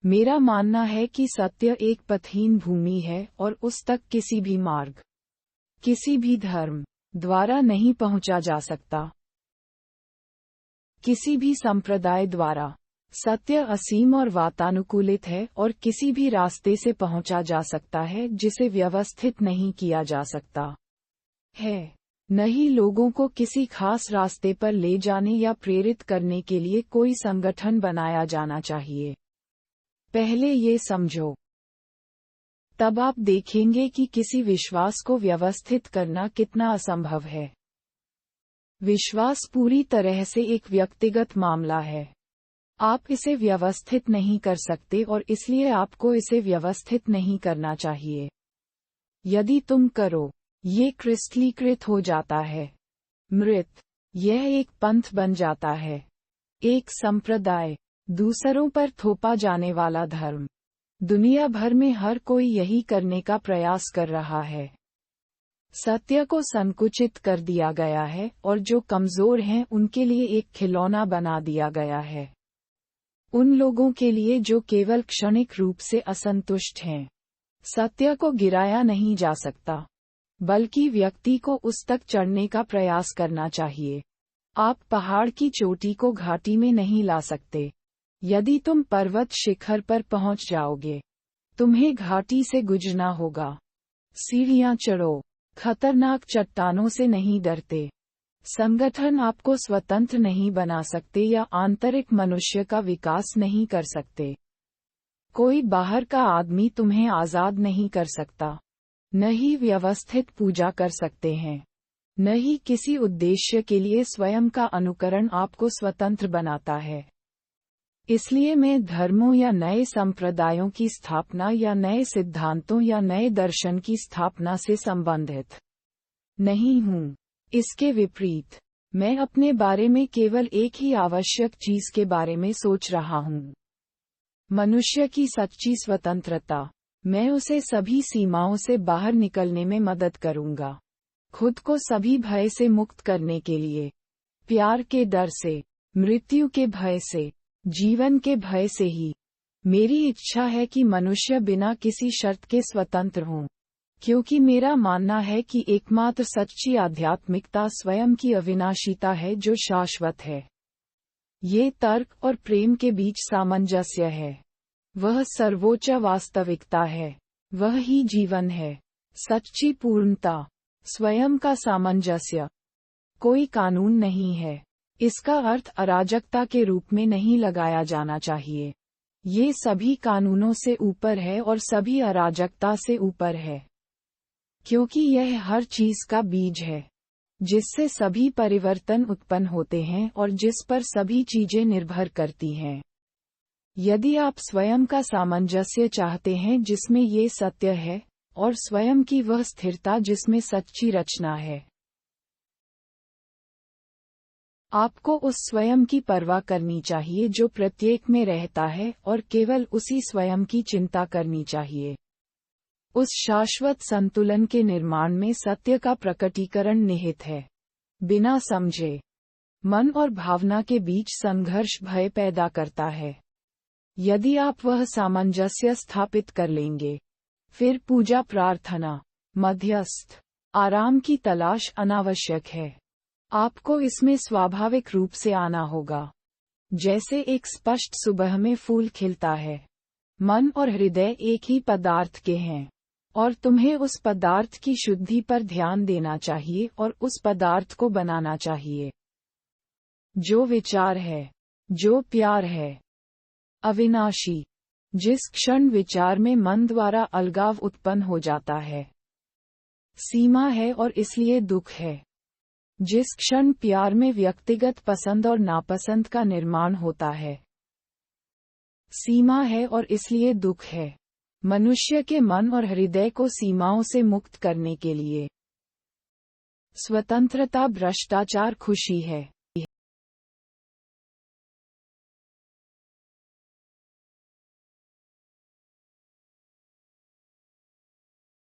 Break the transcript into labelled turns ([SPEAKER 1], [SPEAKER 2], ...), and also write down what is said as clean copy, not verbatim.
[SPEAKER 1] मेरा मानना है कि सत्य एक पथहीन भूमि है और उस तक किसी भी मार्ग, किसी भी धर्म द्वारा नहीं पहुंचा जा सकता, किसी भी संप्रदाय द्वारा। सत्य असीम और वातानुकूलित है और किसी भी रास्ते से पहुंचा जा सकता है जिसे व्यवस्थित नहीं किया जा सकता है। न ही लोगों को किसी खास रास्ते पर ले जाने या प्रेरित करने के लिए कोई संगठन बनाया जाना चाहिए। पहले ये समझो, तब आप देखेंगे कि किसी विश्वास को व्यवस्थित करना कितना असंभव है। विश्वास पूरी तरह से एक व्यक्तिगत मामला है। आप इसे व्यवस्थित नहीं कर सकते और इसलिए आपको इसे व्यवस्थित नहीं करना चाहिए। यदि तुम करो, ये क्रिस्टलीकृत हो जाता है। मृत, यह एक पंथ बन जाता है, एक संप्रदाय, दूसरों पर थोपा जाने वाला धर्म। दुनिया भर में हर कोई यही करने का प्रयास कर रहा है। सत्य को संकुचित कर दिया गया है और जो कमजोर हैं उनके लिए एक खिलौना बना दिया गया है। उन लोगों के लिए जो केवल क्षणिक रूप से असंतुष्ट हैं। सत्य को गिराया नहीं जा सकता, बल्कि व्यक्ति को उस तक चढ़ने का प्रयास करना चाहिए। आप पहाड़ की चोटी को घाटी में नहीं ला सकते। यदि तुम पर्वत शिखर पर पहुंच जाओगे, तुम्हें घाटी से गुजरना होगा। सीढ़ियां चढ़ो, खतरनाक चट्टानों से नहीं डरते। संगठन आपको स्वतंत्र नहीं बना सकते या आंतरिक मनुष्य का विकास नहीं कर सकते। कोई बाहर का आदमी तुम्हें आजाद नहीं कर सकता। न ही व्यवस्थित पूजा कर सकते हैं, न ही किसी उद्देश्य के लिए स्वयं का अनुकरण आपको स्वतंत्र बनाता है। इसलिए मैं धर्मों या नए संप्रदायों की स्थापना या नए सिद्धांतों या नए दर्शन की स्थापना से संबंधित नहीं हूँ। इसके विपरीत, मैं अपने बारे में केवल एक ही आवश्यक चीज के बारे में सोच रहा हूँ, मनुष्य की सच्ची स्वतंत्रता। मैं उसे सभी सीमाओं से बाहर निकलने में मदद करूँगा, खुद को सभी भय से मुक्त करने के लिए, प्यार के डर से, मृत्यु के भय से, जीवन के भय से ही। मेरी इच्छा है कि मनुष्य बिना किसी शर्त के स्वतंत्र हों, क्योंकि मेरा मानना है कि एकमात्र सच्ची आध्यात्मिकता स्वयं की अविनाशिता है जो शाश्वत है। ये तर्क और प्रेम के बीच सामंजस्य है। वह सर्वोच्च वास्तविकता है। वह ही जीवन है। सच्ची पूर्णता, स्वयं का सामंजस्य। कोई कानून नहीं है। इसका अर्थ अराजकता के रूप में नहीं लगाया जाना चाहिए। ये सभी कानूनों से ऊपर है और सभी अराजकता से ऊपर है, क्योंकि यह हर चीज का बीज है, जिससे सभी परिवर्तन उत्पन्न होते हैं और जिस पर सभी चीजें निर्भर करती हैं। यदि आप स्वयं का सामंजस्य चाहते हैं जिसमें ये सत्य है, और स्वयं की वह स्थिरता जिसमें सच्ची रचना है, आपको उस स्वयं की परवाह करनी चाहिए जो प्रत्येक में रहता है और केवल उसी स्वयं की चिंता करनी चाहिए। उस शाश्वत संतुलन के निर्माण में सत्य का प्रकटीकरण निहित है। बिना समझे, मन और भावना के बीच संघर्ष भय पैदा करता है। यदि आप वह सामंजस्य स्थापित कर लेंगे, फिर पूजा, प्रार्थना, मध्यस्थ, आराम की तलाश अनावश्यक है। आपको इसमें स्वाभाविक रूप से आना होगा, जैसे एक स्पष्ट सुबह में फूल खिलता है। मन और हृदय एक ही पदार्थ के हैं, और तुम्हें उस पदार्थ की शुद्धि पर ध्यान देना चाहिए और उस पदार्थ को बनाना चाहिए जो विचार है, जो प्यार है, अविनाशी। जिस क्षण विचार में मन द्वारा अलगाव उत्पन्न हो जाता है, सीमा है और इसलिए दुख है। जिस क्षण प्यार में व्यक्तिगत पसंद और नापसंद का निर्माण होता है, सीमा है और इसलिए दुख है। मनुष्य के मन और हृदय को सीमाओं से मुक्त करने के लिए स्वतंत्रता भ्रष्टाचार खुशी है।